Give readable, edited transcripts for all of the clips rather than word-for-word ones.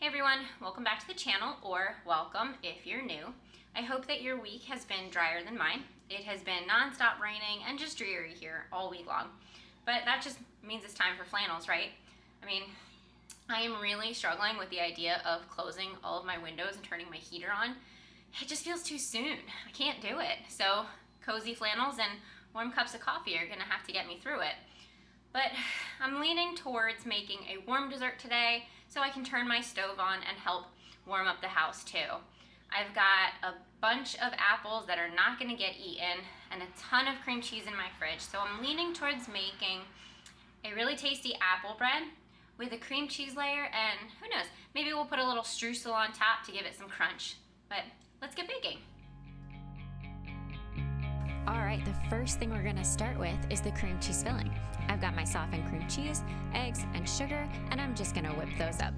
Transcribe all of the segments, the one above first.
Hey everyone, welcome back to the channel, or welcome if you're new. I hope that your week has been drier than mine. It has been non-stop raining and just dreary here all week long. But that just means it's time for flannels, right? I mean, I am really struggling with the idea of closing all of my windows and turning my heater on. It just feels too soon. I can't do it. So cozy flannels and warm cups of coffee are gonna have to get me through it. But I'm leaning towards making a warm dessert today so I can turn my stove on and help warm up the house too. I've got a bunch of apples that are not gonna get eaten and a ton of cream cheese in my fridge. So I'm leaning towards making a really tasty apple bread with a cream cheese layer, and who knows, maybe we'll put a little streusel on top to give it some crunch. But let's get baking. All right, the first thing we're gonna start with is the cream cheese filling. I've got my softened cream cheese, eggs, and sugar, and I'm just gonna whip those up.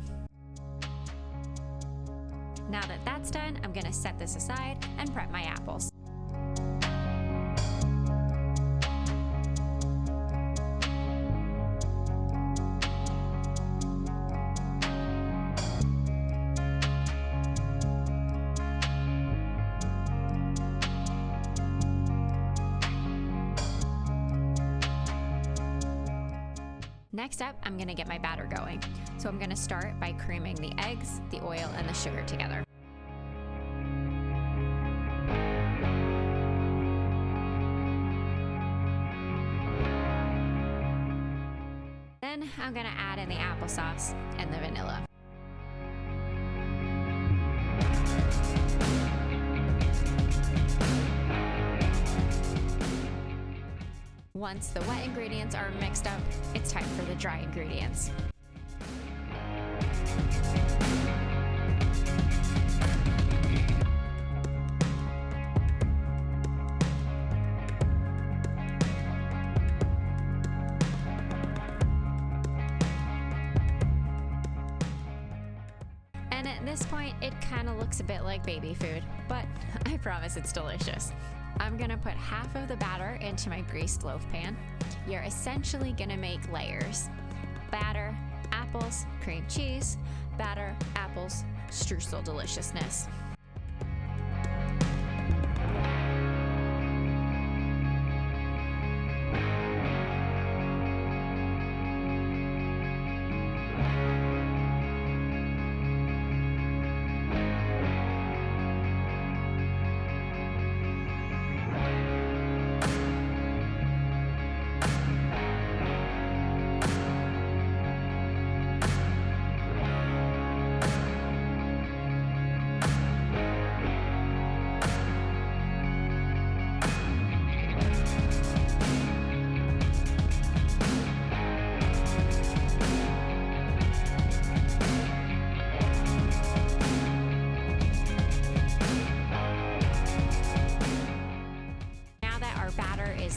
Now that that's done, I'm gonna set this aside and prep my apples. Next up, I'm gonna get my batter going. So I'm gonna start by creaming the eggs, the oil, and the sugar together. Then I'm gonna add in the applesauce and the vanilla. Once the wet ingredients are mixed up, it's time for the dry ingredients. And at this point, it kind of looks a bit like baby food, but I promise it's delicious. I'm gonna put half of the batter into my greased loaf pan. You're essentially gonna make layers. Batter, apples, cream cheese, batter, apples, streusel deliciousness.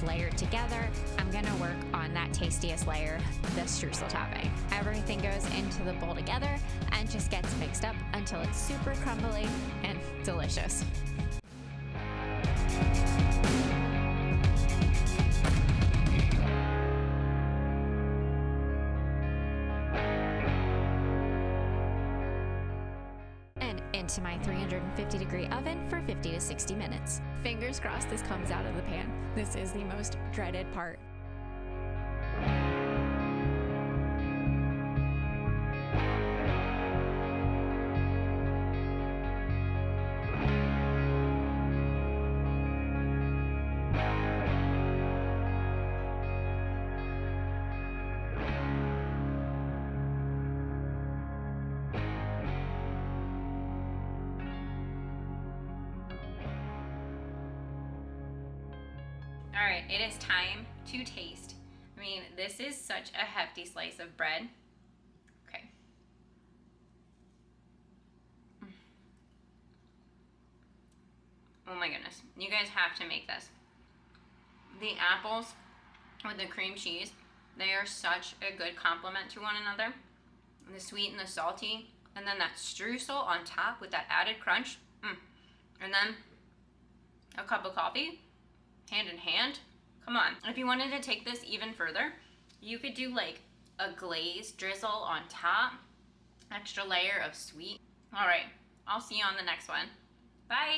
Layered together, I'm gonna work on that tastiest layer, the streusel topping. Everything goes into the bowl together and just gets mixed up until it's super crumbly and delicious. Into my 350-degree oven for 50 to 60 minutes. Fingers crossed this comes out of the pan. This is the most dreaded part. All right, it is time to taste. I mean, this is such a hefty slice of bread. Okay. Oh my goodness, you guys have to make this. The apples with the cream cheese, they are such a good complement to one another. The sweet and the salty, and then that streusel on top with that added crunch. And then a cup of coffee. Hand in hand. Come on. If you wanted to take this even further, you could do like a glaze drizzle on top. extra layer of sweet. All right, I'll see you on the next one. Bye.